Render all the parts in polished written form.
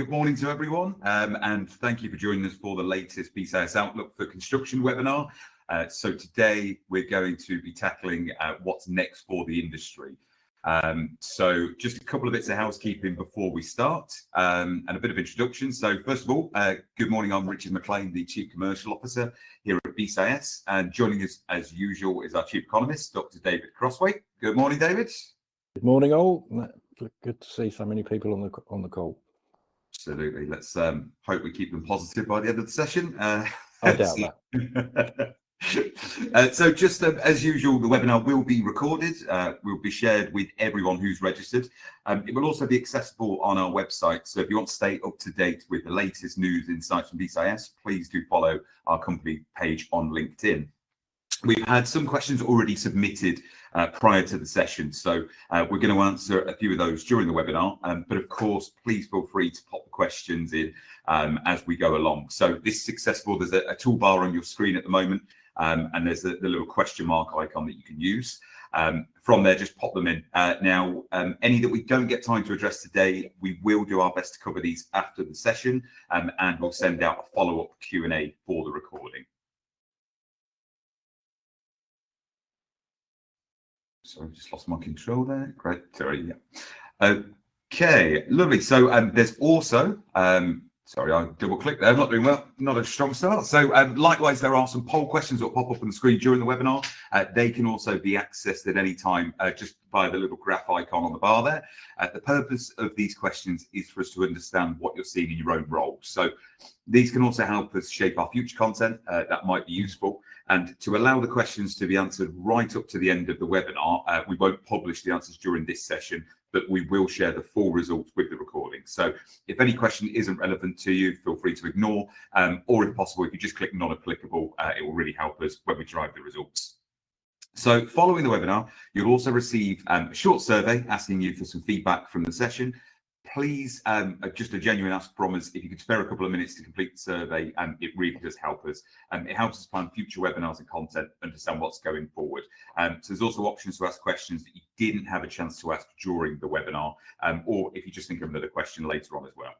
good morning to everyone, and thank you for joining us for the latest BCIS Outlook for Construction webinar. So today we're going to be tackling what's next for the industry. So just a couple of bits of housekeeping before we start, and a bit of introduction. So first of all, good morning, I'm Richard McLean, the Chief Commercial Officer here at BCIS, and joining us as usual is our Chief Economist, Dr. David Crossway. Good morning, David. Good morning, all. Good to see so many people on the call. Absolutely. Let's hope we keep them positive by the end of the session. I doubt that. So just as usual, the webinar will be recorded, will be shared with everyone who's registered. It will also be accessible on our website. So if you want to stay up to date with the latest news insights from BCIS, please do follow our company page on LinkedIn. We've had some questions already submitted prior to the session, so we're going to answer a few of those during the webinar, but of course, please feel free to pop the questions in as we go along. So this is accessible. There's a toolbar on your screen at the moment, and there's the little question mark icon that you can use. From there, just pop them in. Now, any that we don't get time to address today, we will do our best to cover these after the session, and we'll send out a follow-up Q&A for the recording. Sorry, just lost my control there. Great, sorry, yeah. Okay, lovely. So there's also, sorry, I double clicked there, not doing well, not a strong start. So likewise, there are some poll questions that will pop up on the screen during the webinar. They can also be accessed at any time just by the little graph icon on the bar there. The purpose of these questions is for us to understand what you're seeing in your own role. So these can also help us shape our future content that might be useful. And to allow the questions to be answered right up to the end of the webinar, we won't publish the answers during this session, but we will share the full results with the recording. So if any question isn't relevant to you, feel free to ignore, or if possible, if you just click not applicable, it will really help us when we drive the results. So following the webinar, you'll also receive a short survey asking you for some feedback from the session. Please, just a genuine ask from us, if you could spare a couple of minutes to complete the survey, it really does help us. It helps us plan future webinars and content, understand what's going forward. So there's also options to ask questions that you didn't have a chance to ask during the webinar, or if you just think of another question later on as well.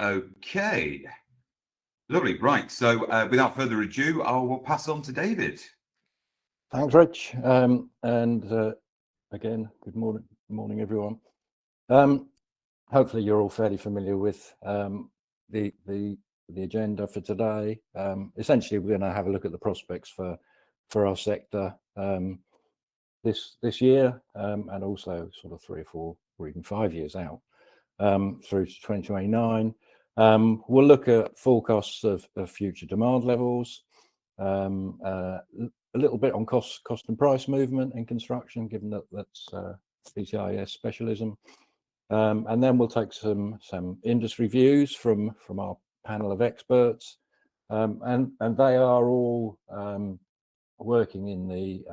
Okay, lovely, right. So without further ado, I will pass on to David. Thanks, Rich. Again, good morning, everyone. Hopefully, you're all fairly familiar with the agenda for today. Essentially, we're going to have a look at the prospects for our sector this year, and also sort of 3 or 4 or even 5 years out through to 2029. We'll look at forecasts of future demand levels. A little bit on cost and price movement in construction, given that that's BCIS specialism, and then we'll take some industry views from our panel of experts, and they are all working in the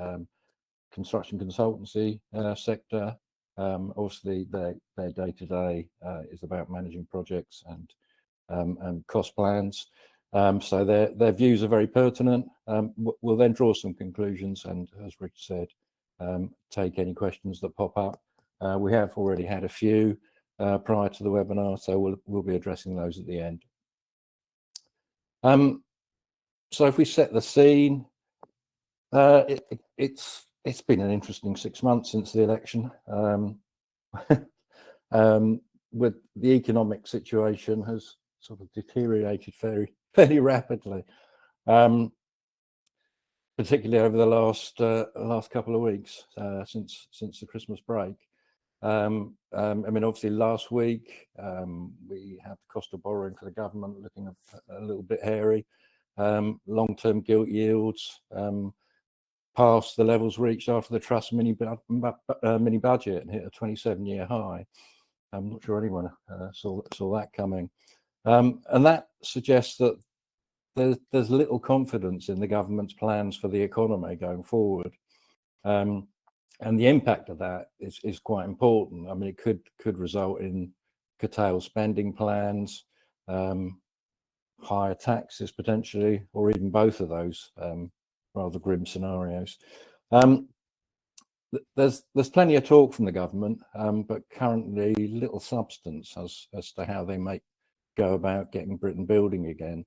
construction consultancy sector. Obviously, their day-to-day is about managing projects and cost plans. So their views are very pertinent. We'll then draw some conclusions and, as Rich said, take any questions that pop up. We have already had a few prior to the webinar, so we'll be addressing those at the end. So if we set the scene, it's been an interesting 6 months since the election. With the economic situation has sort of deteriorated fairly rapidly, particularly over the last couple of weeks since the Christmas break. I mean, obviously, last week we had the cost of borrowing for the government looking a little bit hairy. Long-term gilt yields past the levels reached after the Truss mini budget and hit a 27-year high. I'm not sure anyone saw that coming. And that suggests that there's little confidence in the government's plans for the economy going forward, and the impact of that is quite important. I mean, it could result in curtailed spending plans, higher taxes potentially, or even both of those rather grim scenarios. there's plenty of talk from the government, but currently little substance as to how they might go about getting Britain building again.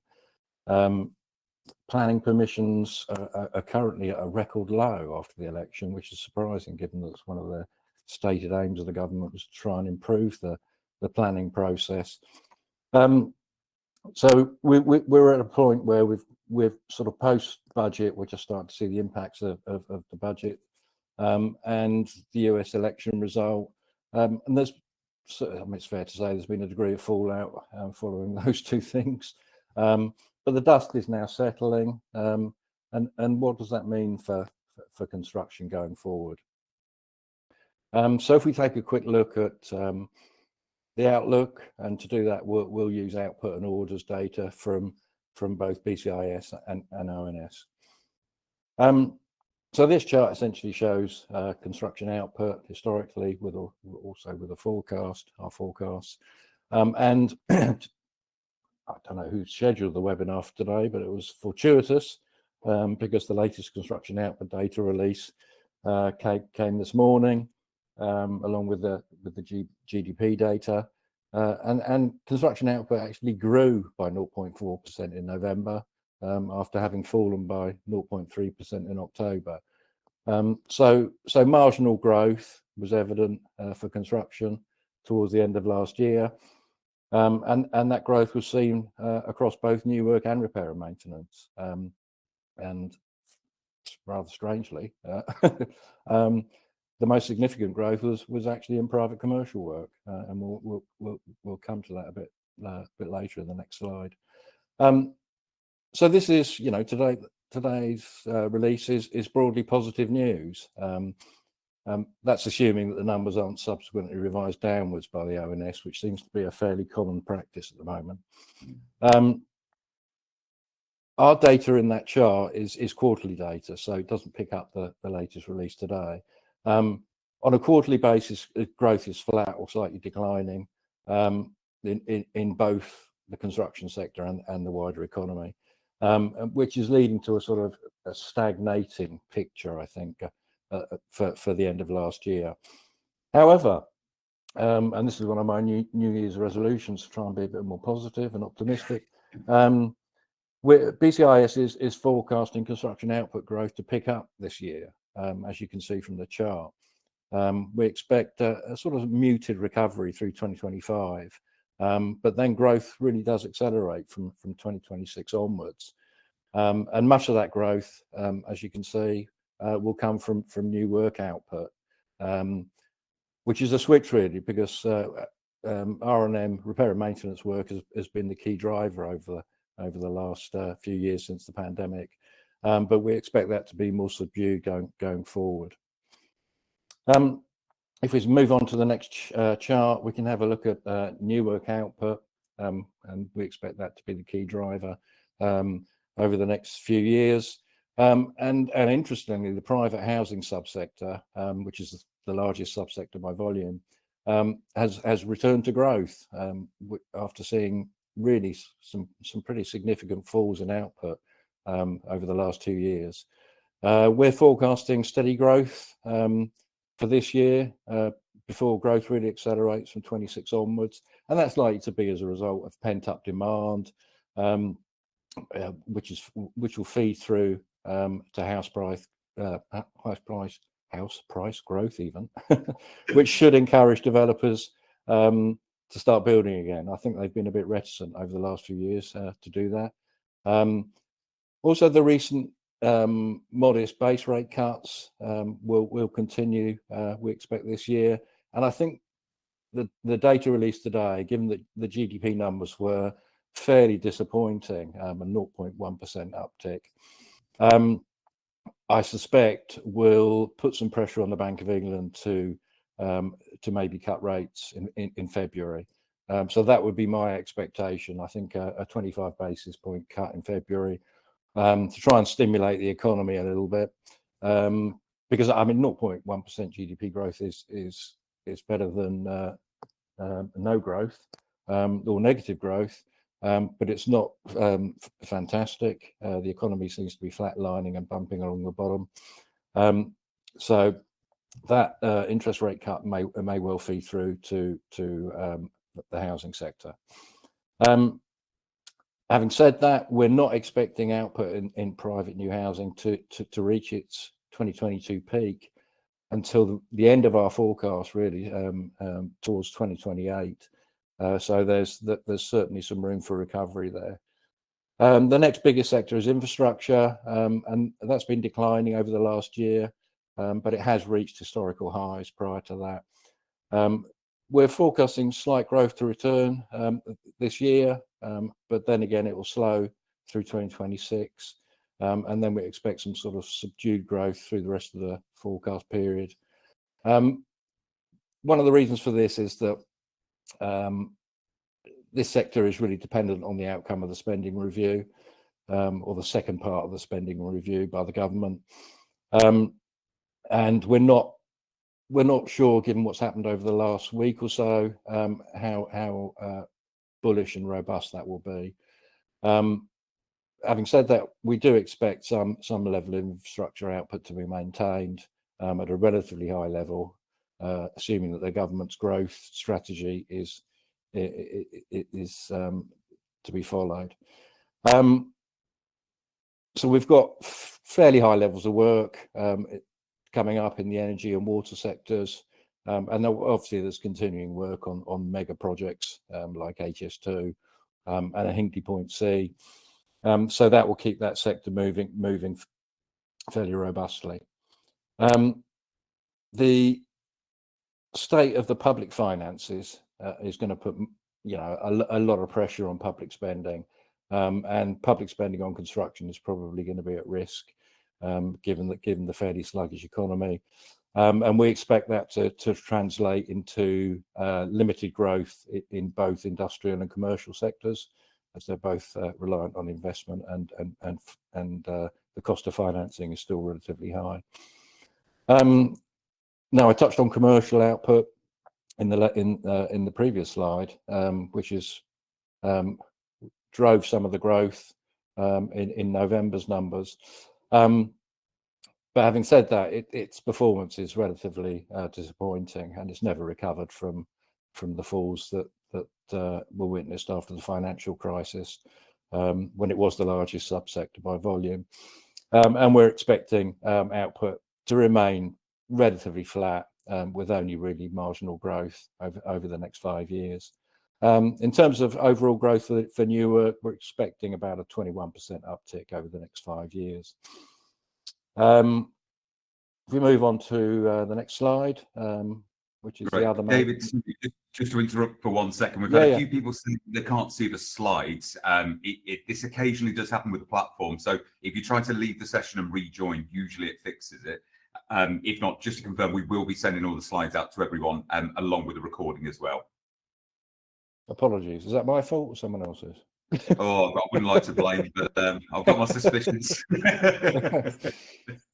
Planning permissions are currently at a record low after the election, which is surprising given that it's one of the stated aims of the government was to try and improve the planning process. So we're at a point where we've sort of post-budget, we're just starting to see the impacts of the budget and the US election result. And there's, I mean, it's fair to say there's been a degree of fallout following those two things. But the dust is now settling. And what does that mean for construction going forward? So if we take a quick look at the outlook, and to do that, we'll use output and orders data from both BCIS and ONS. So this chart essentially shows construction output historically, also with a forecast, our forecasts. And I don't know who scheduled the webinar for today, but it was fortuitous because the latest construction output data release came this morning, along with the GDP data, and construction output actually grew by 0.4% in November after having fallen by 0.3% in October. So marginal growth was evident for construction towards the end of last year. And that growth was seen across both new work and repair and maintenance. And rather strangely, the most significant growth was actually in private commercial work, and we'll come to that a bit later in the next slide. So this is, you know, today's release is broadly positive news. That's assuming that the numbers aren't subsequently revised downwards by the ONS, which seems to be a fairly common practice at the moment. Our data in that chart is quarterly data, so it doesn't pick up the latest release today. On a quarterly basis, growth is flat or slightly declining in both the construction sector and the wider economy, which is leading to a sort of a stagnating picture, I think, for the end of last year. However, and this is one of my New Year's resolutions, to try and be a bit more positive and optimistic. BCIS is forecasting construction output growth to pick up this year, as you can see from the chart. We expect a sort of muted recovery through 2025, but then growth really does accelerate from 2026 onwards. And much of that growth, as you can see, will come from new work output, which is a switch really, because R&M, repair and maintenance work, has been the key driver over the last few years since the pandemic, but we expect that to be more subdued going forward. If we move on to the next chart, we can have a look at new work output, and we expect that to be the key driver over the next few years. And interestingly, the private housing subsector, which is the largest subsector by volume, has returned to growth after seeing really some pretty significant falls in output over the last 2 years. We're forecasting steady growth for this year before growth really accelerates from 26 onwards, and that's likely to be as a result of pent-up demand, which will feed through to house price growth even, which should encourage developers to start building again. I think they've been a bit reticent over the last few years to do that. Also, the recent modest base rate cuts will continue, we expect, this year. And I think the data released today, given that the GDP numbers were fairly disappointing, a 0.1% uptick, I suspect will put some pressure on the Bank of England to maybe cut rates in February. So that would be my expectation. I think a 25 basis point cut in February to try and stimulate the economy a little bit, because I mean 0.1% GDP growth is better than no growth or negative growth, but it's not fantastic. The economy seems to be flatlining and bumping along the bottom. So that interest rate cut may well feed through to the housing sector. Having said that, we're not expecting output in private new housing to reach its 2022 peak until the end of our forecast, really, towards 2028. So there's certainly some room for recovery there. The next biggest sector is infrastructure, and that's been declining over the last year, but it has reached historical highs prior to that. We're forecasting slight growth to return this year, but then again, it will slow through 2026. And then we expect some sort of subdued growth through the rest of the forecast period. One of the reasons for this is that this sector is really dependent on the outcome of the spending review, or the second part of the spending review by the government. And we're not sure, given what's happened over the last week or so, how bullish and robust that will be. Having said that, we do expect some level of infrastructure output to be maintained at a relatively high level, assuming that the government's growth strategy is to be followed. So we've got fairly high levels of work coming up in the energy and water sectors, and obviously there's continuing work on mega projects like HS2 and a Hinkley Point C. So that will keep that sector moving fairly robustly. The state of the public finances is going to put a lot of pressure on public spending, and public spending on construction is probably going to be at risk, given the fairly sluggish economy, and we expect that to translate into limited growth in both industrial and commercial sectors, as they're both reliant on investment, and the cost of financing is still relatively high. Now, I touched on commercial output in the previous slide, which is drove some of the growth in November's numbers. But having said that, its performance is relatively disappointing, and it's never recovered from the falls that were witnessed after the financial crisis, when it was the largest subsector by volume. And we're expecting output to remain relatively flat, with only really marginal growth over the next 5 years. In terms of overall growth for new work, we're expecting about a 21% uptick over the next 5 years. If we move on to the next slide, which is the other. David, just to interrupt for 1 second, we've had a few people saying they can't see the slides. This occasionally does happen with the platform, so if you try to leave the session and rejoin, usually it fixes it. If not, just to confirm, we will be sending all the slides out to everyone, along with the recording as well. Apologies, is that my fault or someone else's? Oh, I wouldn't like to blame, but I've got my suspicions.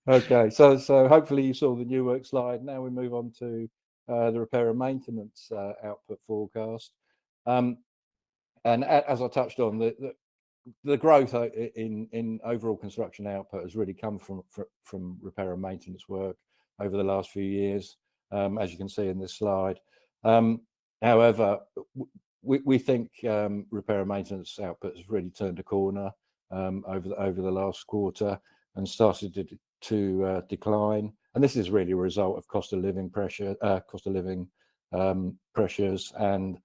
Okay, so hopefully you saw the new work slide. Now we move on to the repair and maintenance output forecast. And as I touched on, the growth in overall construction output has really come from repair and maintenance work over the last few years, as you can see in this slide. However, we think repair and maintenance output has really turned a corner over the last quarter and started to decline. And this is really a result of cost of living pressures and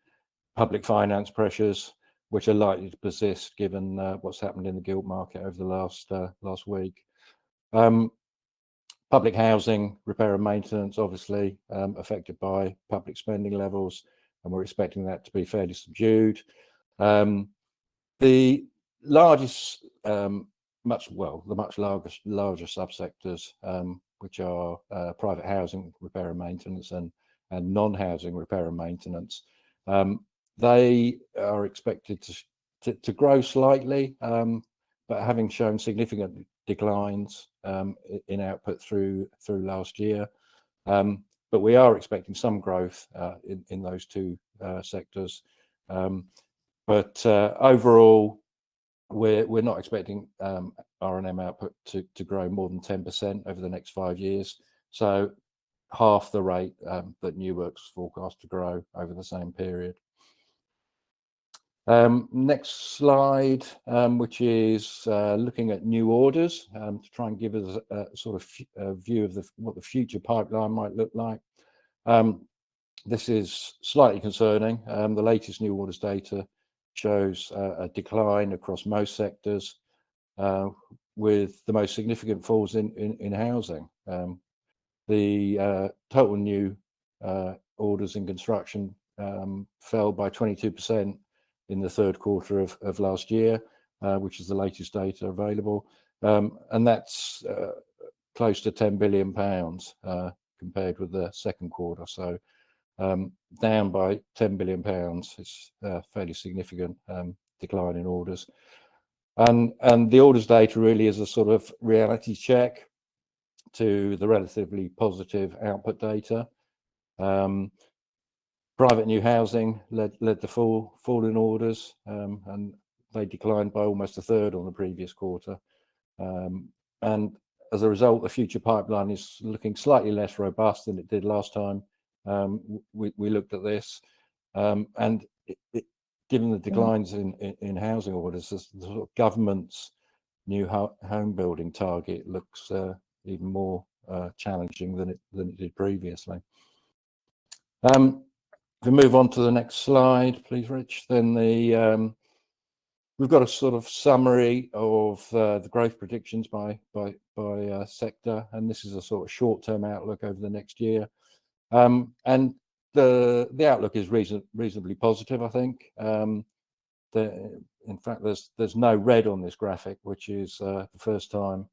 public finance pressures, which are likely to persist given what's happened in the gilt market over the last week. Public housing repair and maintenance, obviously affected by public spending levels, and we're expecting that to be fairly subdued. The largest, much larger subsectors, which are private housing repair and maintenance and non-housing repair and maintenance, they are expected to grow slightly, but having shown significant declines in output through last year. But we are expecting some growth in those two sectors. But overall, we're not expecting R&M output to grow more than 10% over the next 5 years. So half the rate that new works forecast to grow over the same period. Next slide, which is looking at new orders to try and give us a sort of view of what the future pipeline might look like. This is slightly concerning. The latest new orders data shows a decline across most sectors, with the most significant falls in housing. The total new orders in construction fell by 22% in the third quarter of last year, which is the latest data available. And that's close to £10 billion compared with the second quarter. So down by £10 billion. It's a fairly significant decline in orders. And the orders data really is a sort of reality check to the relatively positive output data. Private new housing led the fall in orders, and they declined by almost a third on the previous quarter. And as a result, the future pipeline is looking slightly less robust than it did last time we looked at this. And given the declines in housing orders, the sort of government's new home building target looks even more challenging than it did previously. If we move on to the next slide, please, Rich, then we've got a sort of summary of the growth predictions by sector, and this is a sort of short-term outlook over the next year. And the outlook is reasonably positive, I think. In fact, there's no red on this graphic, which is the first time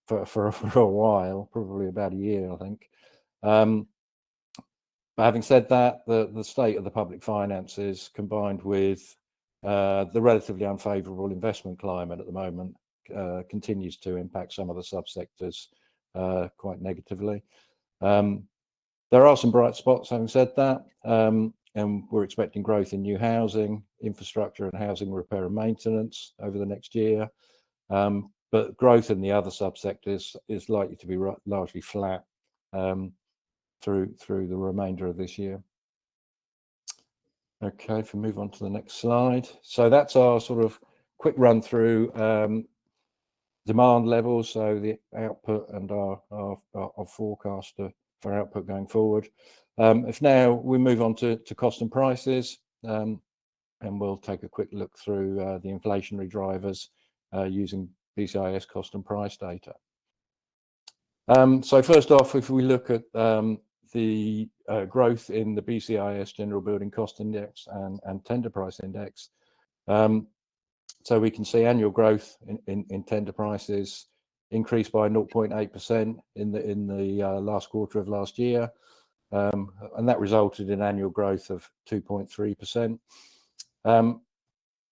for a while, probably about a year, I think. But having said that, the state of the public finances, combined with the relatively unfavourable investment climate at the moment, continues to impact some of the subsectors quite negatively. There are some bright spots, having said that, and we're expecting growth in new housing, infrastructure and housing repair and maintenance over the next year. But growth in the other subsectors is likely to be largely flat through the remainder of this year. Okay, if we move on to the next slide. So that's our sort of quick run through demand levels, so the output and our forecast for output going forward. If now we move on to cost and prices, and we'll take a quick look through the inflationary drivers using BCIS cost and price data. So first off, if we look at the growth in the BCIS General Building Cost Index and Tender Price Index, so we can see annual growth in tender prices increased by 0.8% in the last quarter of last year, and that resulted in annual growth of 2.3%.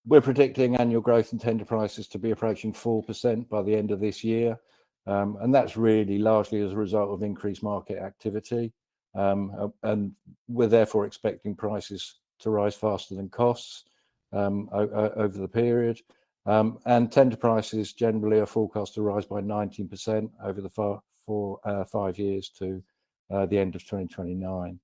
We're predicting annual growth in tender prices to be approaching 4% by the end of this year, and that's really largely as a result of increased market activity, and we're therefore expecting prices to rise faster than costs over the period, and tender prices generally are forecast to rise by 19% over the 5 years to the end of 2029.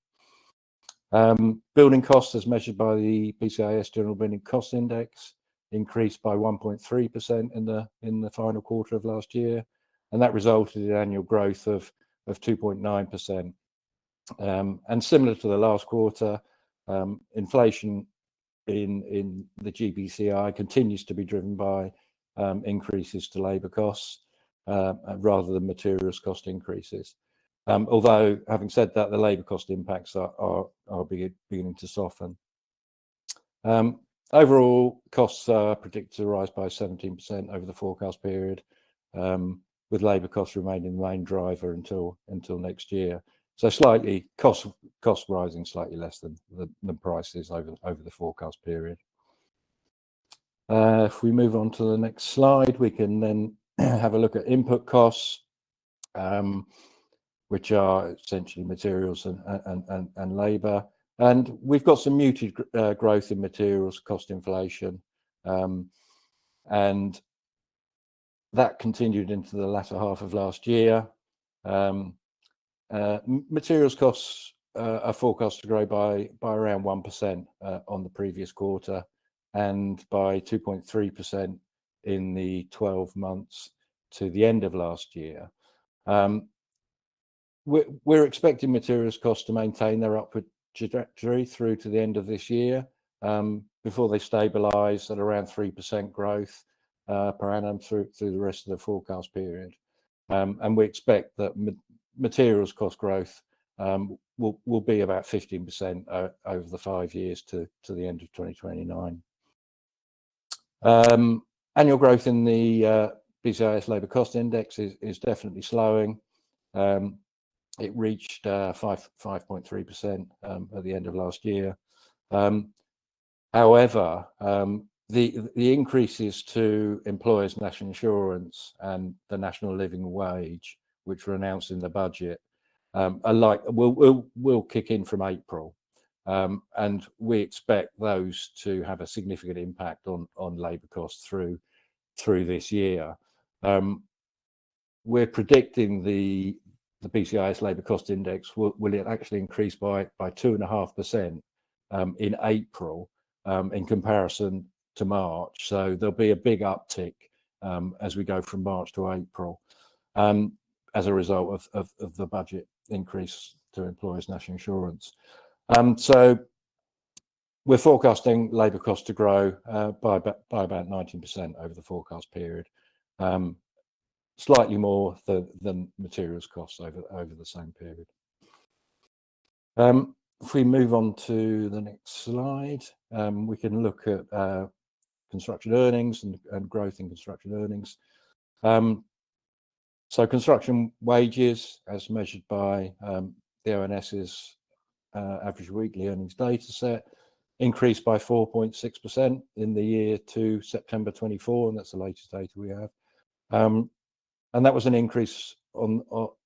Building costs, as measured by the BCIS General Building Cost Index, increased by 1.3% in the final quarter of last year, and that resulted in annual growth of 2.9%. And similar to the last quarter, inflation in the GBCI continues to be driven by increases to labour costs rather than materials cost increases. Although, having said that, the labour cost impacts are beginning to soften. Overall, costs are predicted to rise by 17% over the forecast period, with labour costs remaining the main driver until next year. So slightly cost rising slightly less than prices over the forecast period. If we move on to the next slide, we can then have a look at input costs, which are essentially materials and labour. And we've got some muted growth in materials cost inflation, and that continued into the latter half of last year. Materials costs are forecast to grow by around 1% on the previous quarter, and by 2.3% in the 12 months to the end of last year. We're expecting materials costs to maintain their upward trajectory through to the end of this year, before they stabilise at around 3% growth per annum through the rest of the forecast period. And we expect that materials cost growth will be about 15% over the 5 years to the end of 2029. Annual growth in the BCIS Labour Cost Index is definitely slowing. It reached 5.3% at the end of last year. However, the increases to employers' national insurance and the national living wage, which were announced in the budget, will kick in from April, and we expect those to have a significant impact on labour costs through this year. We're predicting the BCIS Labour Cost Index will it actually increase by 2.5% in April in comparison to March. So there'll be a big uptick as we go from March to April as a result of the budget increase to employers' national insurance. So we're forecasting labour costs to grow by about 19% over the forecast period, slightly more than materials costs over the same period. If we move on to the next slide, we can look at construction earnings and growth in construction earnings. So construction wages, as measured by the ONS's average weekly earnings data set, increased by 4.6% in the year to September 24, and that's the latest data we have. And that was an increase on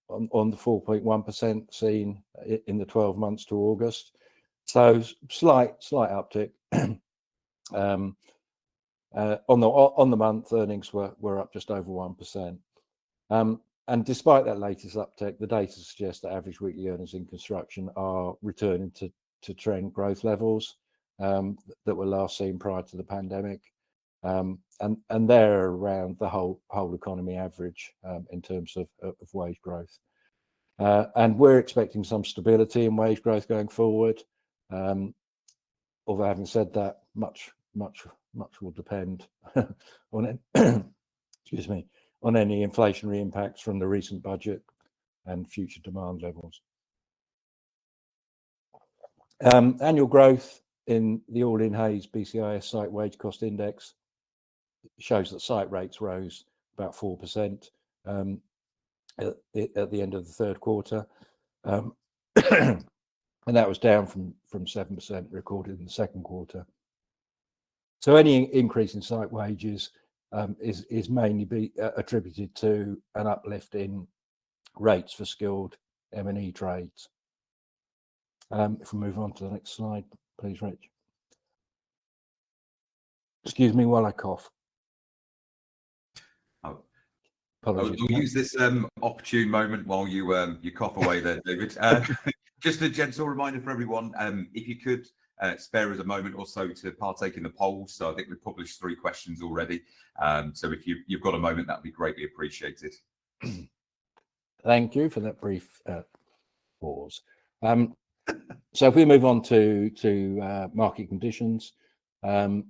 the 4.1% seen in the 12 months to August. So slight uptick. On the month, earnings were up just over 1%. And despite that latest uptick, the data suggests that average weekly earnings in construction are returning to trend growth levels that were last seen prior to the pandemic. And they're around the whole economy average in terms of wage growth. And we're expecting some stability in wage growth going forward. Although having said that, much will depend on it. Excuse me, on any inflationary impacts from the recent budget and future demand levels. Annual growth in the All-in Hayes BCIS Site Wage Cost Index shows that site rates rose about 4% at the end of the third quarter, and that was down from 7% recorded in the second quarter. So any increase in site wages is mainly attributed to an uplift in rates for skilled M&E trades. If we move on to the next slide, please, Rich. Excuse me while I cough. I'll use this opportune moment while you cough away there, David. Just a gentle reminder for everyone, if you could spare us a moment or so to partake in the poll. So I think we've published 3 questions already. So if you've got a moment, that would be greatly appreciated. Thank you for that brief pause. So if we move on to market conditions, and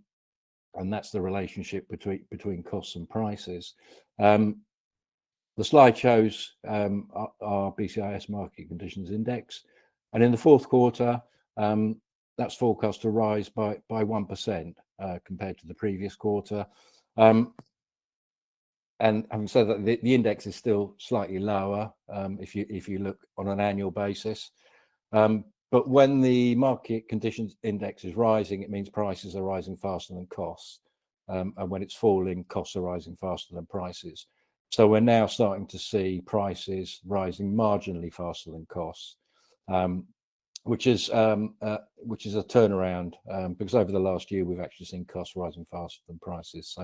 that's the relationship between costs and prices. The slide shows our BCIS Market Conditions Index, and in the fourth quarter, that's forecast to rise by 1% compared to the previous quarter. And having said that, the index is still slightly lower if you look on an annual basis. But when the Market Conditions Index is rising, it means prices are rising faster than costs, and when it's falling, costs are rising faster than prices. So we're now starting to see prices rising marginally faster than costs, which is a turnaround, because over the last year we've actually seen costs rising faster than prices.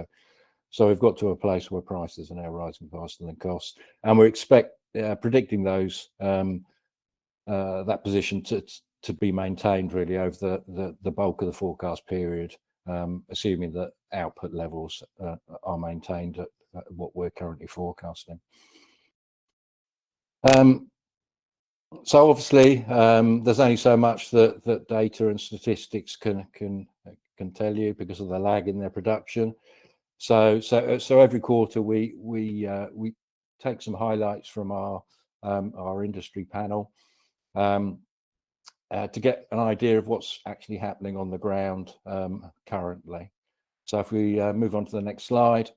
So we've got to a place where prices are now rising faster than costs, and we're predicting those that position to be maintained really over the bulk of the forecast period, assuming that output levels are maintained at what we're currently forecasting. So obviously, there's only so much that data and statistics can tell you because of the lag in their production. So every quarter we take some highlights from our industry panel to get an idea of what's actually happening on the ground currently. So if we move on to the next slide,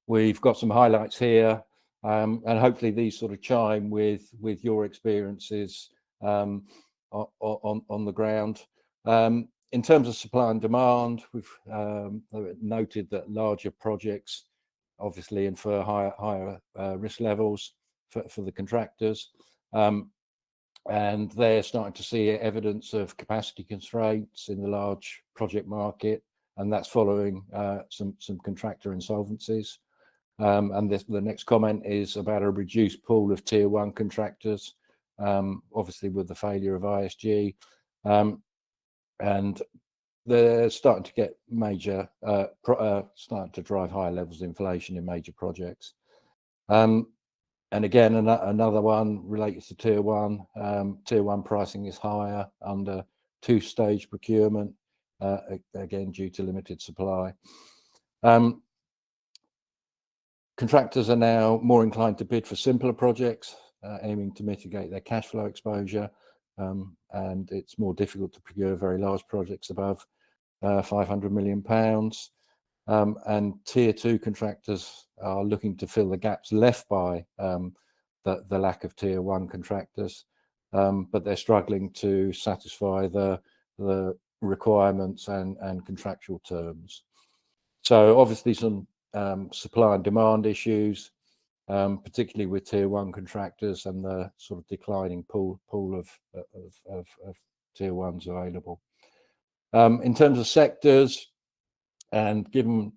we've got some highlights here, and hopefully these sort of chime with your experiences on the ground. In terms of supply and demand, we've noted that larger projects obviously infer higher risk levels for the contractors, and they're starting to see evidence of capacity constraints in the large project market, and that's following some contractor insolvencies. And the next comment is about a reduced pool of tier 1 contractors, obviously with the failure of ISG, and they're starting to get major, starting to drive higher levels of inflation in major projects. And again, another one related to tier 1. Tier 1 pricing is higher under 2-stage procurement, again due to limited supply. Contractors are now more inclined to bid for simpler projects, aiming to mitigate their cash flow exposure, and it's more difficult to procure very large projects above £500 million. And tier 2 contractors are looking to fill the gaps left by the lack of tier 1 contractors, but they're struggling to satisfy the requirements and contractual terms. So obviously some supply and demand issues, particularly with tier 1 contractors and the sort of declining pool of tier 1s available. In terms of sectors, and given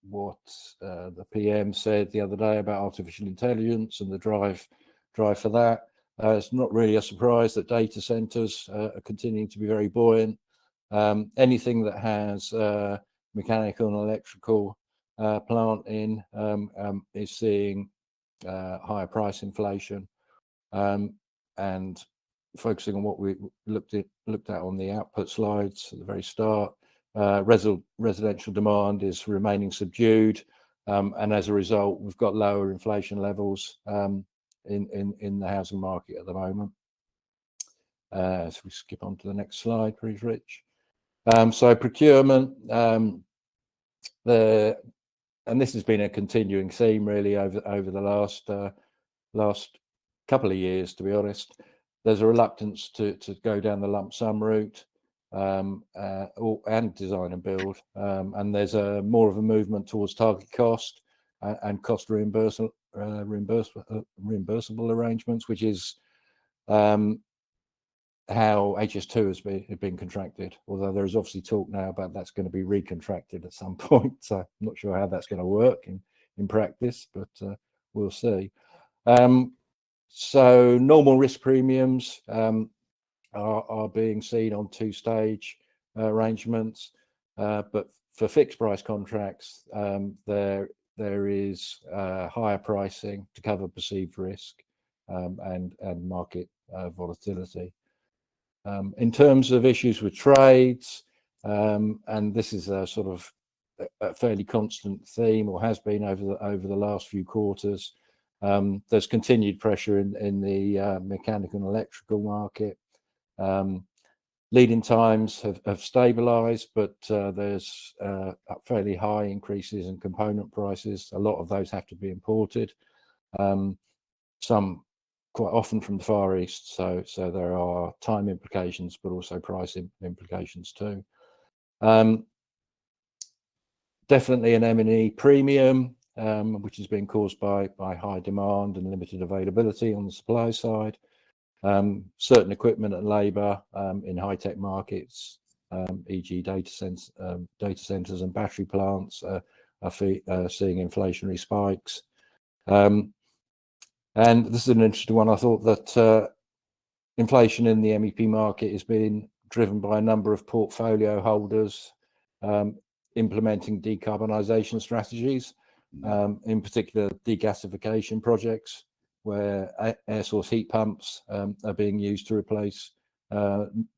what the PM said the other day about artificial intelligence and the drive for that, it's not really a surprise that data centers are continuing to be very buoyant. Anything that has mechanical and electrical plant in is seeing higher price inflation, and focusing on what we looked at on the output slides at the very start, residential demand is remaining subdued, and as a result we've got lower inflation levels in the housing market at the moment. So we skip on to the next slide, please, Rich. So procurement, and this has been a continuing theme really over the last couple of years, to be honest. There's a reluctance to go down the lump sum route and design and build, and there's more of a movement towards target cost and cost reimbursable arrangements, which is how HS2 has been contracted, although there is obviously talk now about that's going to be recontracted at some point. So I'm not sure how that's going to work in practice, but we'll see. So normal risk premiums are being seen on 2-stage arrangements, but for fixed price contracts, there is higher pricing to cover perceived risk and market volatility. In terms of issues with trades, and this is a sort of a fairly constant theme, or has been over the last few quarters, there's continued pressure in the mechanical and electrical market. Lead-in times have stabilized, but there's fairly high increases in component prices. A lot of those have to be imported, some quite often from the Far East, so there are time implications, but also price implications too. Definitely an M&E premium, which has been caused by high demand and limited availability on the supply side. Certain equipment and labour in high-tech markets, e.g. data centres and battery plants, are seeing inflationary spikes. And this is an interesting one. I thought that inflation in the MEP market is being driven by a number of portfolio holders implementing decarbonisation strategies, in particular degasification projects, where air source heat pumps are being used to replace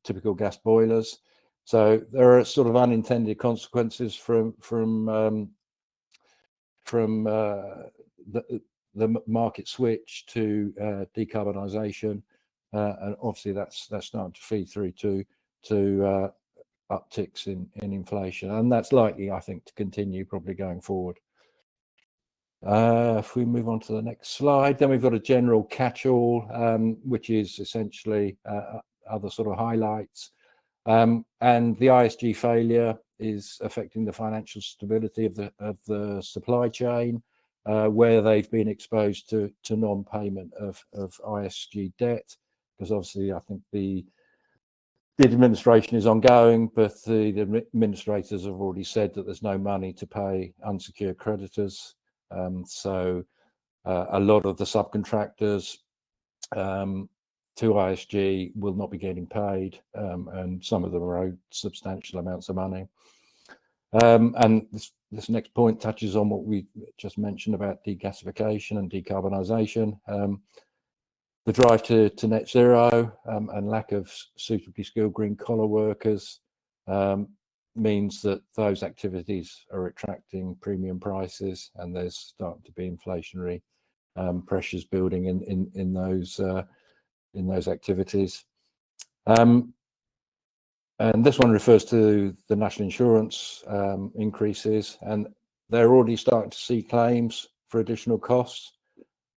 typical gas boilers. So there are sort of unintended consequences from the market switch to decarbonisation, and obviously that's starting to feed through to upticks in inflation, and that's likely, I think, to continue probably going forward. If we move on to the next slide, then we've got a general catch-all, which is essentially other sort of highlights. And the ISG failure is affecting the financial stability of the supply chain, where they've been exposed to non-payment of ISG debt, because obviously I think the administration is ongoing, but the administrators have already said that there's no money to pay unsecured creditors. So a lot of the subcontractors to ISG will not be getting paid, and some of them are owed substantial amounts of money. And this next point touches on what we just mentioned about degasification and decarbonisation. The drive to net zero and lack of suitably skilled green collar workers means that those activities are attracting premium prices, and there's starting to be inflationary pressures building in those activities. And this one refers to the national insurance increases, and they're already starting to see claims for additional costs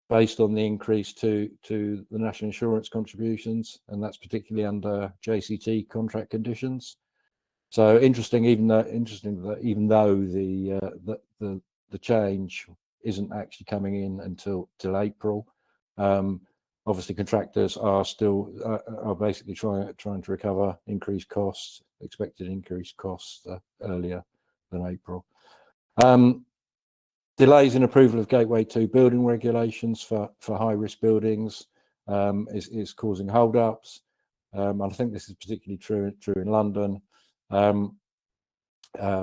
based on the increase to the national insurance contributions, and that's particularly under JCT contract conditions. So interesting, even though the change isn't actually coming in until April. Obviously, contractors are still basically trying to recover expected increased costs earlier than April. Delays in approval of Gateway 2 building regulations for high-risk buildings is causing hold-ups. I think this is particularly true in London.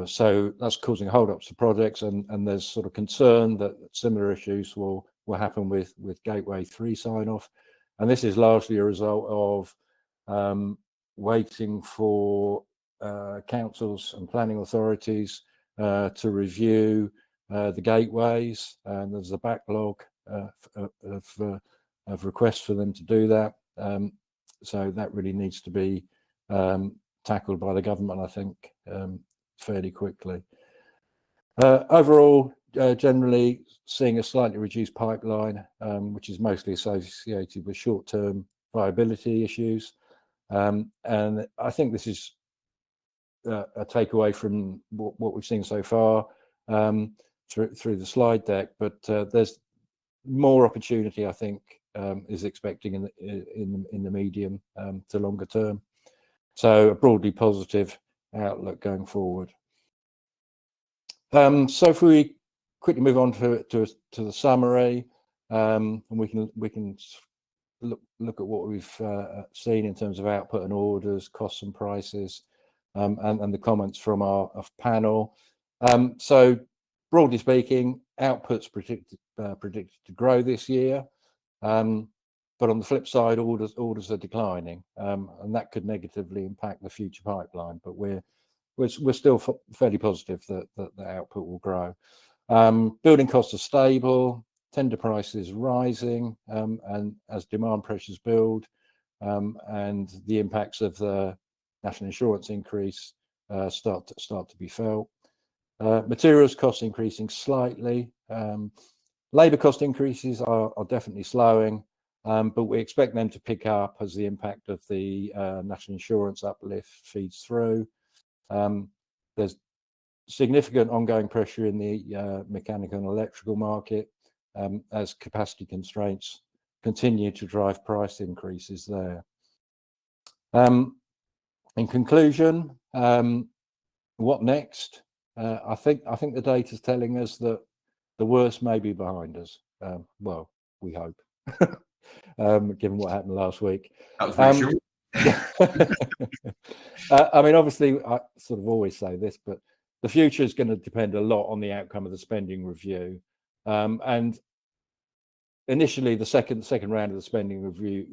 So that's causing hold-ups to projects, and there's sort of concern that similar issues will happen with Gateway 3 sign-off. And this is largely a result of waiting for councils and planning authorities to review the gateways, and there's a backlog of requests for them to do that. So that really needs to be tackled by the government, I think, fairly quickly. Overall, generally seeing a slightly reduced pipeline, which is mostly associated with short-term viability issues. And I think this is a takeaway from what we've seen so far through the slide deck, but there's more opportunity, I think, is expecting in the medium to longer term. So a broadly positive outlook going forward. So if we quickly move on to the summary, and we can look at what we've seen in terms of output and orders, costs and prices, and the comments from our panel. So broadly speaking, output's predicted to grow this year, but on the flip side, orders are declining, and that could negatively impact the future pipeline. But we're still fairly positive that the output will grow. Building costs are stable, tender prices rising, and as demand pressures build, and the impacts of the national insurance increase start to be felt. Materials costs increasing slightly. Labour cost increases are definitely slowing, but we expect them to pick up as the impact of the national insurance uplift feeds through. There's significant ongoing pressure in the mechanical and electrical market as capacity constraints continue to drive price increases there. In conclusion, what next? I think the data is telling us that the worst may be behind us. Well, we hope. given what happened last week. That was reassuring. I mean, obviously, I sort of always say this, but the future is going to depend a lot on the outcome of the spending review. And initially, the second round of the spending review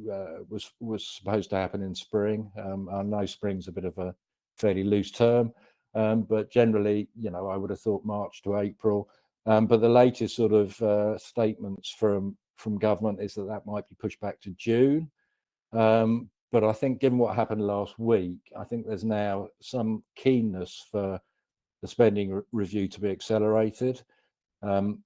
was supposed to happen in spring. I know spring's a bit of a fairly loose term, but generally, you know, I would have thought March to April. But the latest sort of statements from government is that might be pushed back to June. But I think, given what happened last week, I think there's now some keenness for the spending review to be accelerated.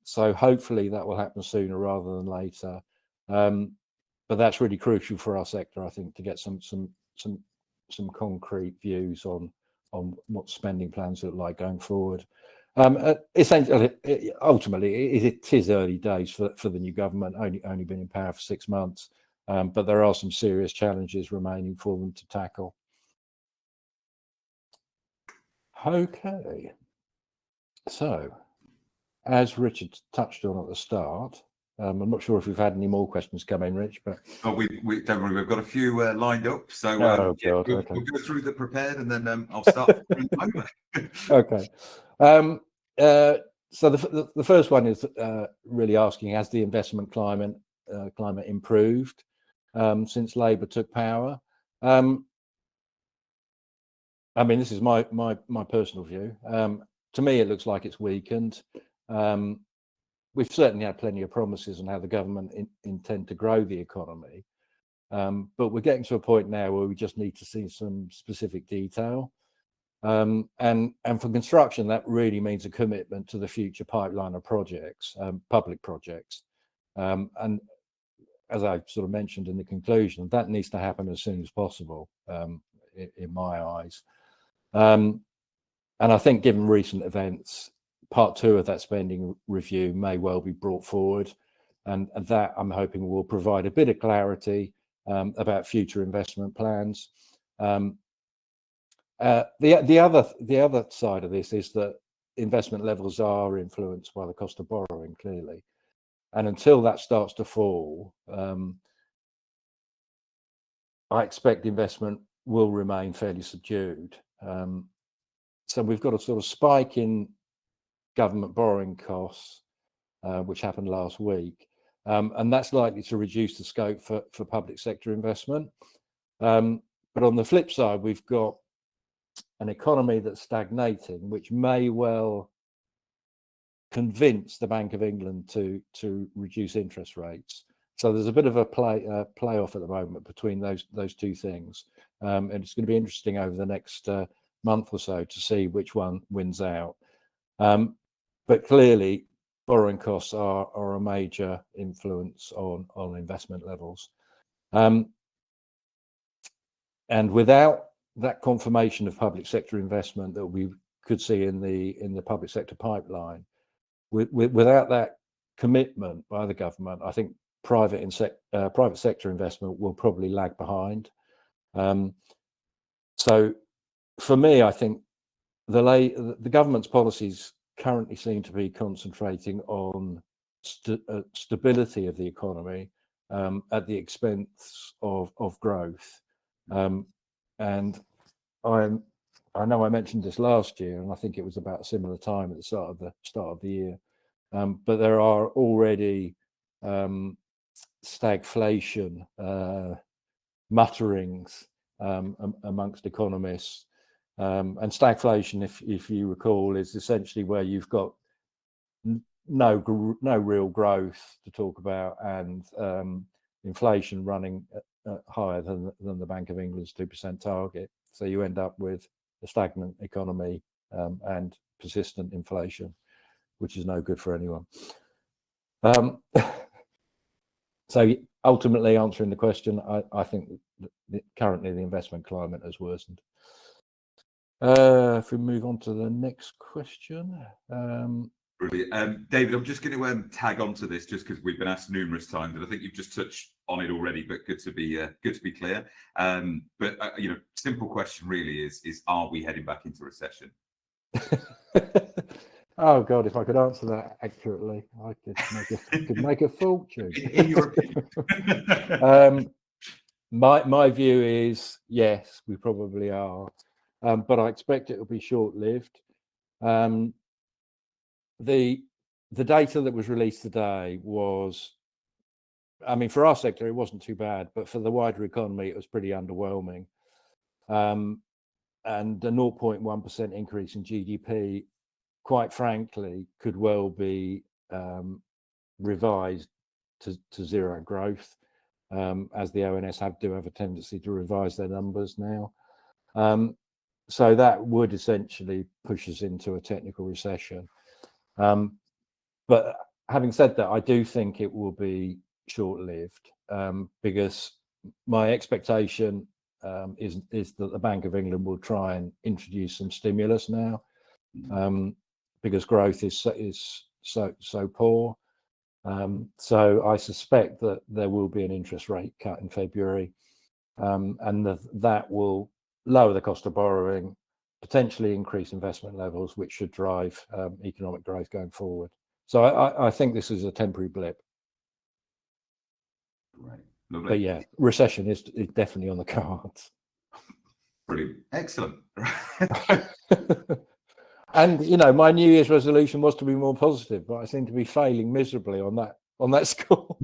So hopefully that will happen sooner rather than later. But that's really crucial for our sector, I think, to get some concrete views on what spending plans look like going forward. Essentially, ultimately, it is early days for the new government, only been in power for 6 months. But there are some serious challenges remaining for them to tackle. Okay. So, as Richard touched on at the start, I'm not sure if we've had any more questions come in, Rich, but... Oh, we don't worry, we've got a few lined up. So God, we'll go through the prepared, and then I'll start. Okay. So the first one is really asking, has the investment climate improved since Labour took power? I mean, this is my personal view. To me, it looks like it's weakened. We've certainly had plenty of promises on how the government intend to grow the economy, but we're getting to a point now where we just need to see some specific detail. And for construction, that really means a commitment to the future pipeline of projects, public projects. And as I sort of mentioned in the conclusion, that needs to happen as soon as possible, in my eyes. And I think, given recent events, part 2 of that spending review may well be brought forward, and that, I'm hoping, will provide a bit of clarity about future investment plans. The other side of this is that investment levels are influenced by the cost of borrowing, clearly, and until that starts to fall, I expect investment will remain fairly subdued. So we've got a sort of spike in government borrowing costs, which happened last week, and that's likely to reduce the scope for public sector investment. But on the flip side, we've got an economy that's stagnating, which may well convince the Bank of England to reduce interest rates. So there's a bit of a playoff at the moment between those two things, and it's going to be interesting over the next month or so to see which one wins out. But clearly, borrowing costs are a major influence on investment levels, and without that confirmation of public sector investment that we could see in the public sector pipeline, without that commitment by the government, I think private sector investment will probably lag behind. So for me, I think the government's policies currently seem to be concentrating on stability of the economy at the expense of growth. And I know I mentioned this last year, and I think it was about a similar time at the start of the year. But there are already stagflation mutterings amongst economists. And stagflation, if you recall, is essentially where you've got no real growth to talk about, and inflation running higher than the Bank of England's 2% target. So you end up with a stagnant economy and persistent inflation, which is no good for anyone. So ultimately, answering the question, I think that currently the investment climate has worsened. If we move on to the next question. Brilliant. David, I'm just going to tag onto this, just because we've been asked numerous times, and I think you've just touched on it already, but good to be clear. But simple question really is are we heading back into recession? Oh God, if I could answer that accurately, I could make a fortune. In your opinion. My view is yes, we probably are, but I expect it will be short-lived. The data that was released today was, I mean, for our sector, it wasn't too bad, but for the wider economy, it was pretty underwhelming. And a 0.1% increase in GDP, quite frankly, could well be revised to zero growth, as the ONS do have a tendency to revise their numbers now. So that would essentially push us into a technical recession. But having said that, I do think it will be short-lived, because my expectation is that the Bank of England will try and introduce some stimulus now, because growth is so poor. So I suspect that there will be an interest rate cut in February, and that will lower the cost of borrowing, potentially increase investment levels, which should drive economic growth going forward. So I think this is a temporary blip. Right. Lovely. But yeah, recession is definitely on the cards. Brilliant. Excellent. And you know, my New Year's resolution was to be more positive, but I seem to be failing miserably on that score.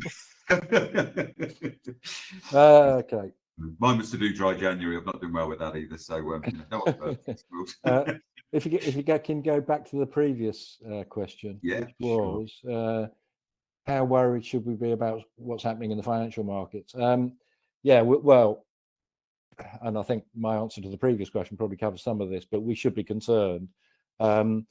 Okay. Mine was to do dry January. I'm not doing well with that either. So if you can go back to the previous question, yeah, which was how worried should we be about what's happening in the financial markets? Yeah, well, and I think my answer to the previous question probably covers some of this, but we should be concerned. The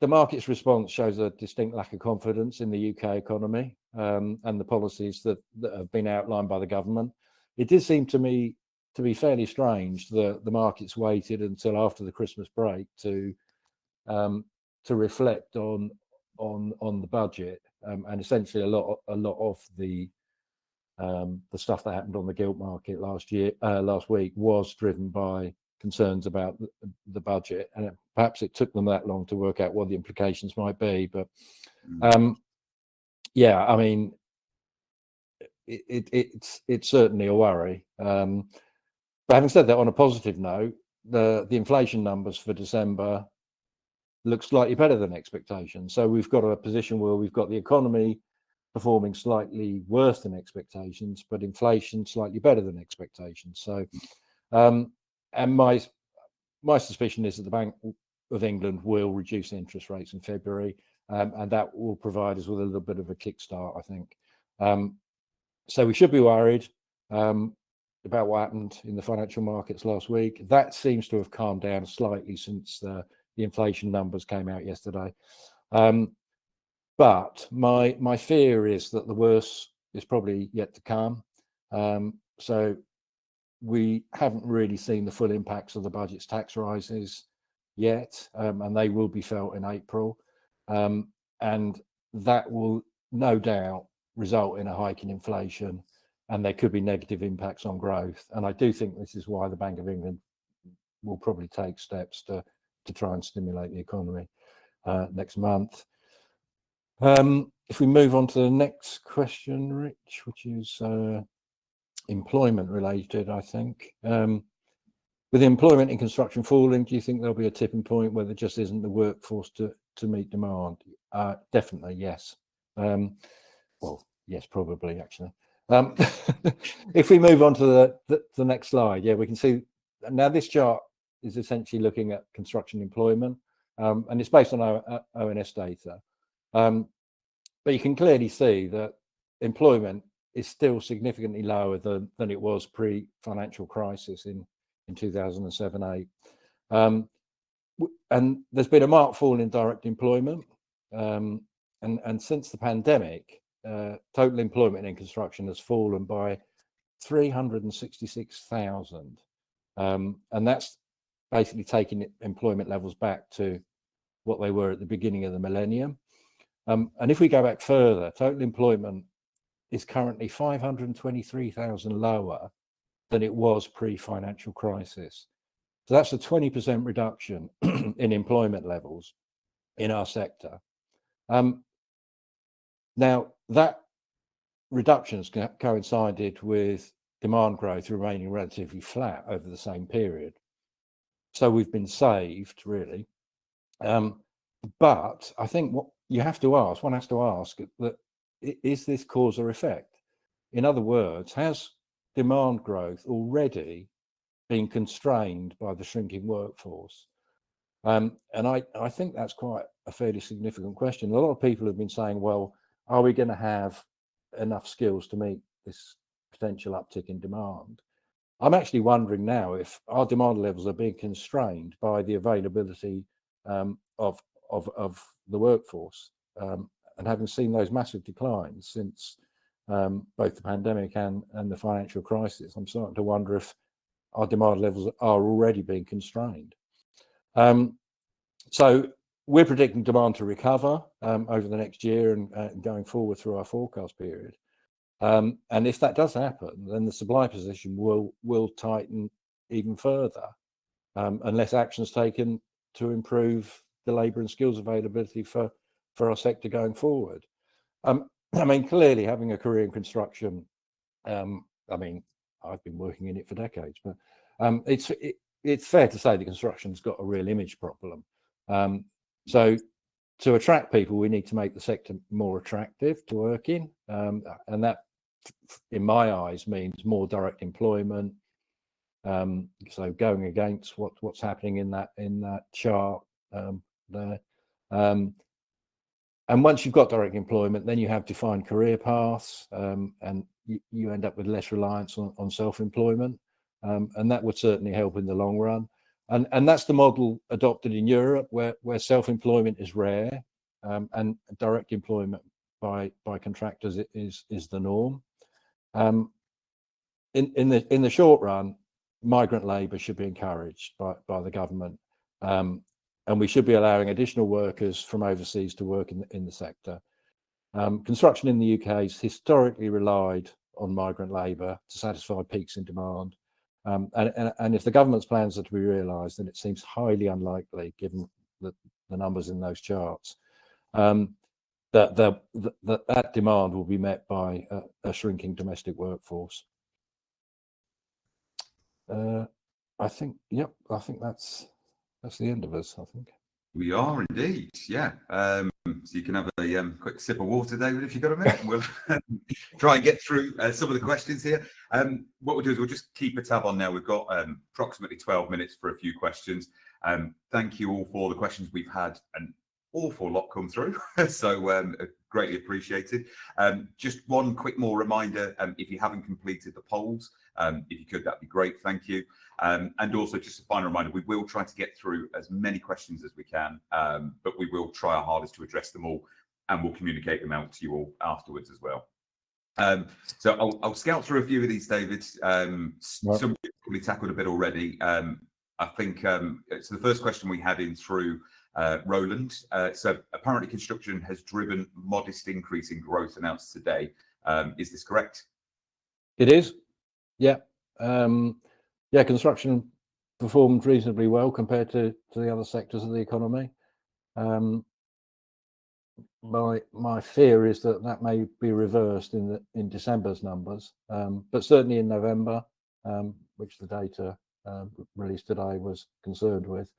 market's response shows a distinct lack of confidence in the UK economy, and the policies that have been outlined by the government. It did seem to me to be fairly strange that the markets waited until after the Christmas break to reflect on the budget, and essentially a lot of the stuff that happened on the gilt market last week was driven by concerns about the budget, and perhaps it took them that long to work out what the implications might be. But yeah, I mean, it's certainly a worry. But having said that, on a positive note, the inflation numbers for December look slightly better than expectations. So we've got a position where we've got the economy performing slightly worse than expectations, but inflation slightly better than expectations. So, and my suspicion is that the Bank of England will reduce interest rates in February, and that will provide us with a little bit of a kickstart, I think. So we should be worried about what happened in the financial markets last week. That seems to have calmed down slightly since the inflation numbers came out yesterday. But my fear is that the worst is probably yet to come. So we haven't really seen the full impacts of the budget's tax rises yet, and they will be felt in April. And that will no doubt result in a hike in inflation, and there could be negative impacts on growth. And I do think this is why the Bank of England will probably take steps to try and stimulate the economy next month. If we move on to the next question, Rich, which is employment related, I think. With employment in construction falling, do you think there'll be a tipping point where there just isn't the workforce to meet demand? Definitely, yes. Well, yes, probably, actually. If we move on to the next slide, yeah, we can see now this chart is essentially looking at construction employment, and it's based on our ONS data. But you can clearly see that employment is still significantly lower than it was pre-financial crisis in 2007-8. And there's been a marked fall in direct employment. And since the pandemic, total employment in construction has fallen by 366,000. And that's basically taking employment levels back to what they were at the beginning of the millennium. And if we go back further, total employment is currently 523,000 lower than it was pre-financial crisis. So that's a 20% reduction in employment levels. in our sector. Now, that reduction has coincided with demand growth remaining relatively flat over the same period. So we've been saved, really. But I think what you have to ask, one has to ask, that is this cause or effect? In other words, has demand growth already been constrained by the shrinking workforce? And I think that's quite a fairly significant question. A lot of people have been saying, well, are we going to have enough skills to meet this potential uptick in demand? I'm actually wondering now if our demand levels are being constrained by the availability of the workforce. And having seen those massive declines since both the pandemic and the financial crisis, I'm starting to wonder if our demand levels are already being constrained. So we're predicting demand to recover over the next year and going forward through our forecast period. And if that does happen, then the supply position will tighten even further unless actions taken to improve the labour and skills availability for our sector going forward. I mean, clearly having a career in construction, I mean, I've been working in it for decades, but it's fair to say the construction's got a real image problem. So to attract people, we need to make the sector more attractive to work in, and that, in my eyes, means more direct employment. So going against what's happening in that chart there. And once you've got direct employment, then you have defined career paths, and you end up with less reliance on self-employment, and that would certainly help in the long run. And that's the model adopted in Europe, where self-employment is rare, and direct employment by contractors is the norm. In the short run, migrant labour should be encouraged by the government, and we should be allowing additional workers from overseas to work in the sector. Construction in the UK has historically relied on migrant labour to satisfy peaks in demand. And if the government's plans are to be realised, then it seems highly unlikely, given the numbers in those charts, that demand will be met by a shrinking domestic workforce. I think, yep, I think that's the end of us, I think. We are indeed, yeah. So you can have a quick sip of water, David, if you've got a minute. We'll try and get through some of the questions here. What we'll do is we'll just keep a tab on now. We've got approximately 12 minutes for a few questions. Thank you all for the questions. We've had an awful lot come through, so greatly appreciated. Just one quick more reminder, if you haven't completed the polls, if you could, that'd be great, thank you. And also just a final reminder, we will try to get through as many questions as we can, but we will try our hardest to address them all, and we'll communicate them out to you all afterwards as well. So I'll scout through a few of these, David. Some we've probably tackled a bit already. I think so the first question we had in through Roland. So apparently construction has driven modest increase in growth announced today. Is this correct? It is. Yeah. Yeah, construction performed reasonably well compared to the other sectors of the economy. My fear is that may be reversed in December's numbers, but certainly in November, which the data released today was concerned with.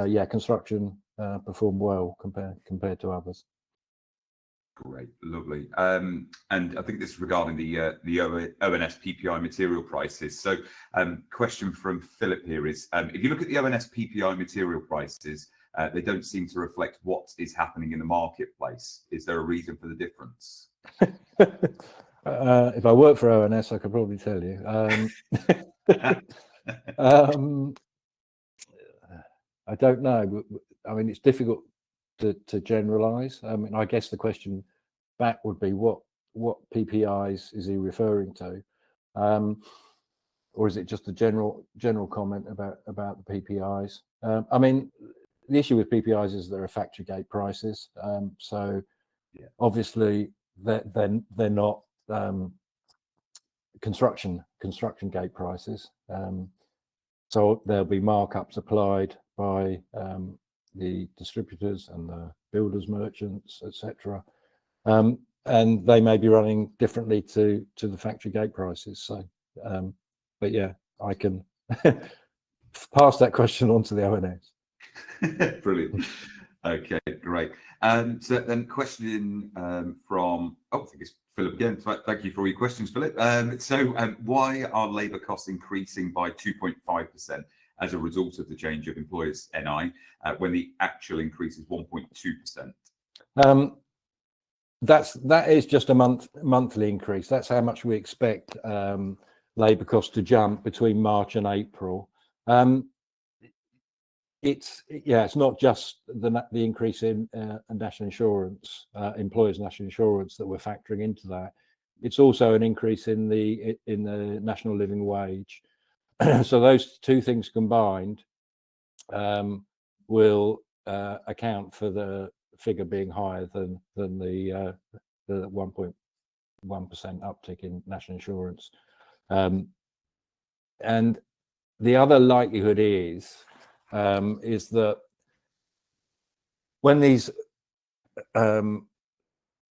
Yeah, construction performed well compared to others. Great, lovely. And I think this is regarding the ONS PPI material prices. So question from Philip here is, if you look at the ONS PPI material prices, they don't seem to reflect what is happening in the marketplace. Is there a reason for the difference? If I worked for ONS, I could probably tell you. I don't know. I mean, it's difficult to generalize. I mean, I guess the question back would be what PPIs is he referring to, or is it just a general comment about the PPIs? I mean, the issue with PPIs is they're factory gate prices, so yeah, obviously they're not construction gate prices. So there'll be markups applied by the distributors and the builders, merchants, etc. And they may be running differently to the factory gate prices. So, but yeah, I can pass that question on to the ONS. Brilliant. Okay, great. So then question from, I think it's Philip again. So thank you for all your questions, Philip. Why are labour costs increasing by 2.5% as a result of the change of employers' NI when the actual increase is 1.2%? That is just a monthly increase. That's how much we expect labour costs to jump between March and April. It's not just the increase in national insurance, employers' national insurance that we're factoring into that. It's also an increase in the national living wage. So those two things combined will account for the figure being higher than the 1.1% uptick in national insurance. And the other likelihood is that when these,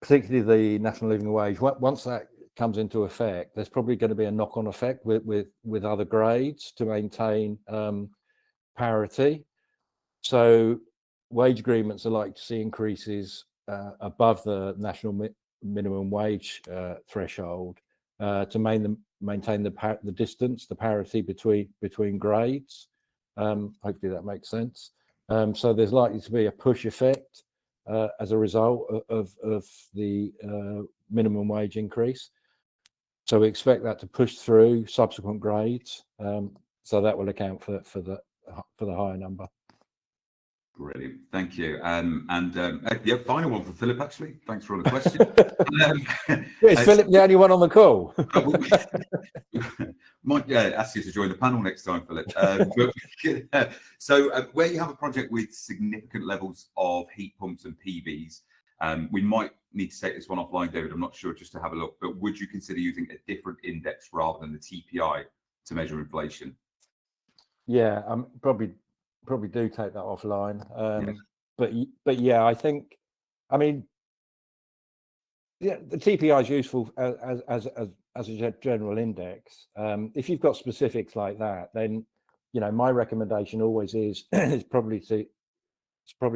particularly the national living wage, once that comes into effect, there's probably going to be a knock-on effect with other grades to maintain parity. So wage agreements are likely to see increases above the national minimum wage threshold to maintain the distance, the parity between grades. Hopefully that makes sense. So there's likely to be a push effect as a result of the minimum wage increase. So we expect that to push through subsequent grades. So that will account for the higher number. Brilliant, thank you. Yeah, final one for Philip, actually. Thanks for all the questions. Is Philip the only one on the call? Might ask you to join the panel next time, Philip. Where you have a project with significant levels of heat pumps and PVs, we might need to take this one offline, David. I'm not sure, just to have a look. But would you consider using a different index rather than the TPI to measure inflation? Yeah, probably do take that offline. But yeah, I think, I mean, yeah, the TPI is useful as a general index. If you've got specifics like that, then my recommendation always is probably to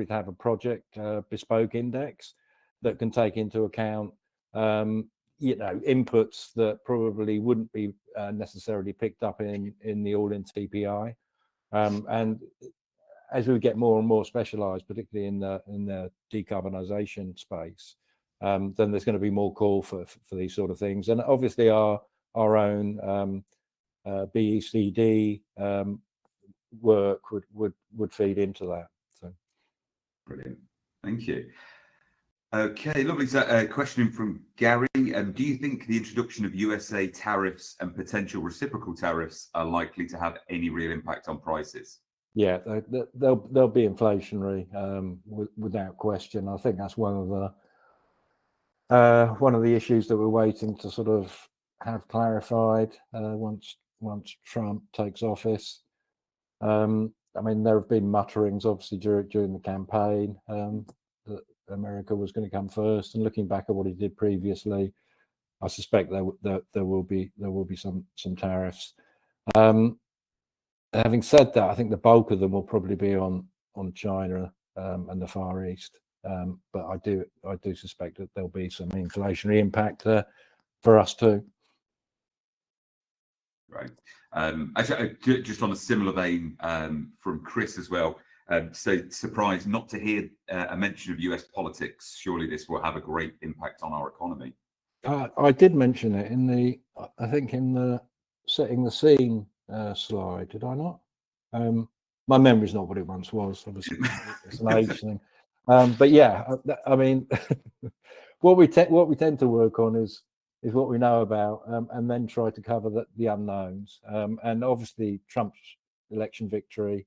have a project bespoke index that can take into account inputs that probably wouldn't be necessarily picked up in the all-in TPI. And as we get more and more specialised, particularly in the decarbonisation space, then there's going to be more call for these sort of things. And obviously our own BECD work would feed into that. So brilliant, thank you. Okay, lovely. So a question from Gary. Do you think the introduction of USA tariffs and potential reciprocal tariffs are likely to have any real impact on prices? Yeah, they'll be inflationary without question. I think that's one of the issues that we're waiting to sort of have clarified once Trump takes office. I mean, there have been mutterings, obviously, during the campaign that America was going to come first. And looking back at what he did previously, I suspect there will be some tariffs. Having said that, I think the bulk of them will probably be on China and the Far East. But I do suspect that there'll be some inflationary impact for us too. Right. Actually, just on a similar vein from Chris as well. So surprised not to hear a mention of US politics. Surely this will have a great impact on our economy. I did mention it in the setting the scene slide, did I not? My memory's not what it once was. Obviously, it's an age thing. But yeah, I mean, what we tend to work on is what we know about, and then try to cover the unknowns. And obviously, Trump's election victory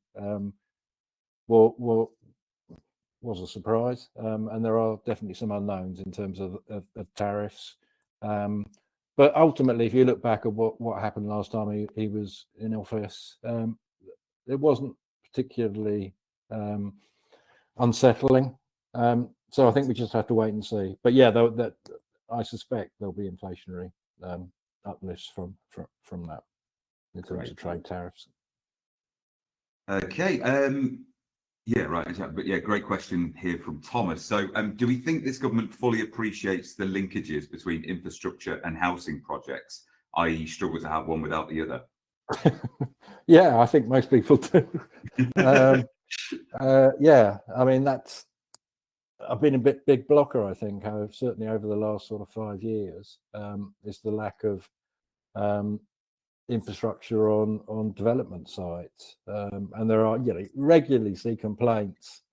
was a surprise, and there are definitely some unknowns in terms of tariffs. But ultimately, if you look back at what happened last time he was in office, it wasn't particularly unsettling. So I think we just have to wait and see. But yeah, that I suspect there'll be inflationary uplifts from that in terms of trade tariffs. Okay. Yeah, right. Exactly. But yeah, great question here from Thomas. So, do we think this government fully appreciates the linkages between infrastructure and housing projects, i.e., struggle to have one without the other? Yeah, I think most people do. Yeah, I mean I've been a big blocker. I think certainly over the last sort of 5 years is the lack of infrastructure on development sites, and there are regularly see complaints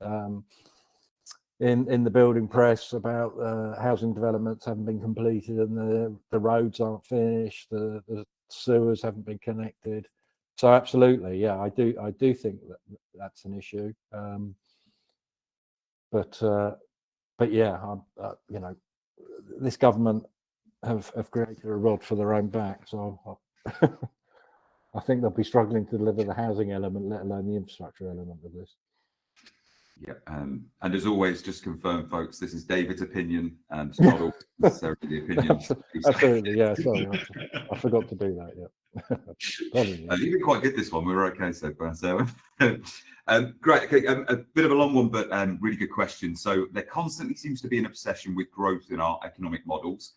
in the building press about housing developments haven't been completed and the roads aren't finished, the sewers haven't been connected. So absolutely, yeah, I do think that's an issue. But yeah, this government have created a rod for their own back. So I think they'll be struggling to deliver the housing element, let alone the infrastructure element of this. Yeah, and as always, just confirm, folks, this is David's opinion, and it's not necessarily the opinion. Absolutely, yeah. Sorry, I forgot to do that. Yeah, you've been quite good this one. We were okay so far. So, great. Okay, a bit of a long one, but really good question. So, there constantly seems to be an obsession with growth in our economic models.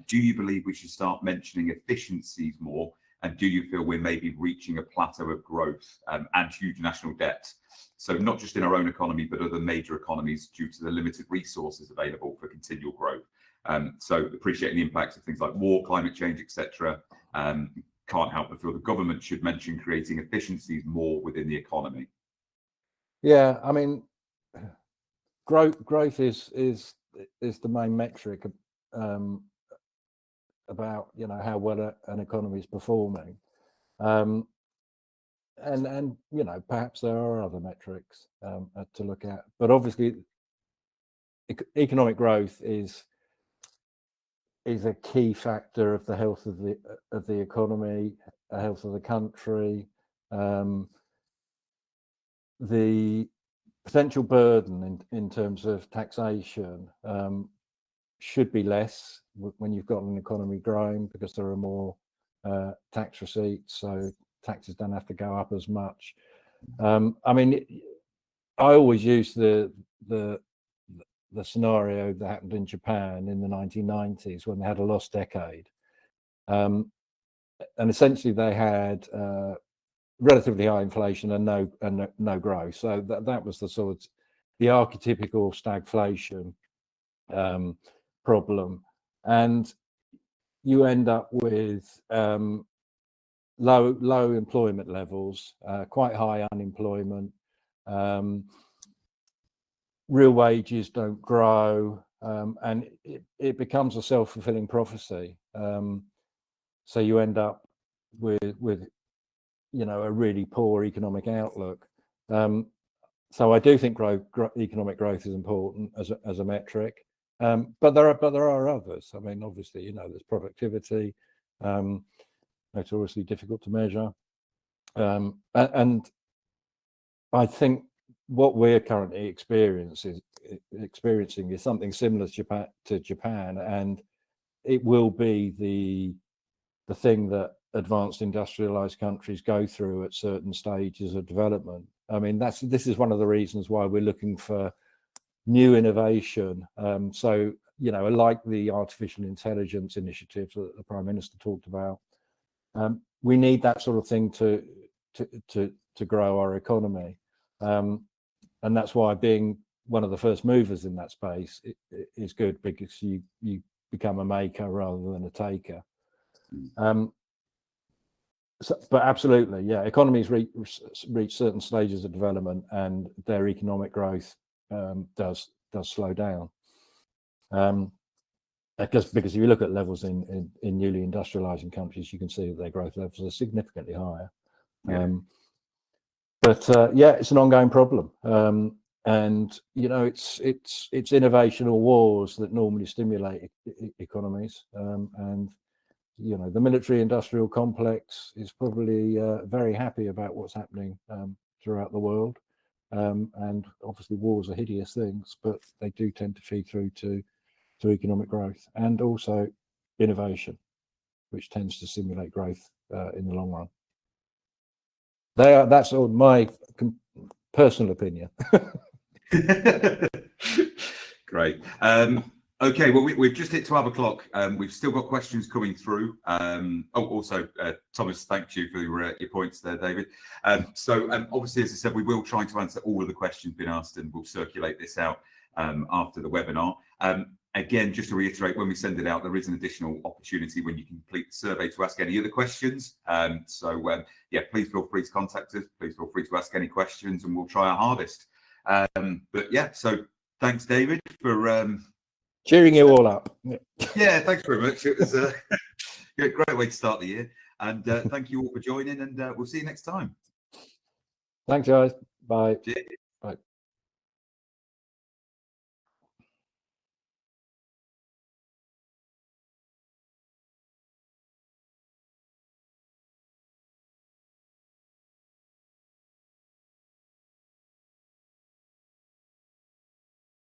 Do you believe we should start mentioning efficiencies more? And do you feel we're maybe reaching a plateau of growth and huge national debt? So not just in our own economy, but other major economies due to the limited resources available for continual growth. So appreciating the impacts of things like war, climate change, etc. Can't help but feel the government should mention creating efficiencies more within the economy. Yeah, I mean, growth is the main metric about how well an economy is performing. And perhaps there are other metrics to look at, but obviously economic growth is a key factor of the health of the economy, the health of the country. The potential burden in terms of taxation should be less when you've got an economy growing, because there are more tax receipts, so taxes don't have to go up as much. I mean, I always use the scenario that happened in Japan in the 1990s when they had a lost decade, and essentially they had relatively high inflation and no growth. So that was the sort of the archetypical stagflation problem, and you end up with low employment levels, quite high unemployment. Real wages don't grow, and it becomes a self-fulfilling prophecy. So you end up with a really poor economic outlook. So I do think economic growth is important as a metric, but there are others. I mean, obviously, there's productivity, notoriously difficult to measure, and I think what we're currently experiencing is something similar to Japan, and it will be the thing that advanced industrialized countries go through at certain stages of development. I mean, this is one of the reasons why we're looking for new innovation. So, like the artificial intelligence initiatives that the Prime Minister talked about, we need that sort of thing to grow our economy. And that's why being one of the first movers in that space is good, because you become a maker rather than a taker. But absolutely, yeah, economies reach certain stages of development, and their economic growth does slow down. Because if you look at levels in newly industrializing countries, you can see that their growth levels are significantly higher. Yeah. But yeah, it's an ongoing problem, and it's innovation or wars that normally stimulate economies, and the military-industrial complex is probably very happy about what's happening throughout the world, And obviously wars are hideous things, but they do tend to feed through to economic growth and also innovation, which tends to stimulate growth in the long run. That's all my personal opinion. Great. Okay, well, we've just hit 12 o'clock. We've still got questions coming through. Also, Thomas, thank you for your points there, David. Obviously, as I said, we will try to answer all of the questions being asked, and we'll circulate this out after the webinar. Again, just to reiterate, when we send it out, there is an additional opportunity when you complete the survey to ask any other questions. Yeah, please feel free to contact us. Please feel free to ask any questions, and we'll try our hardest. But yeah, so thanks, David, for cheering you all up. Yeah, thanks very much. It was a great way to start the year. And thank you all for joining, and we'll see you next time. Thanks, guys. Bye. Cheers.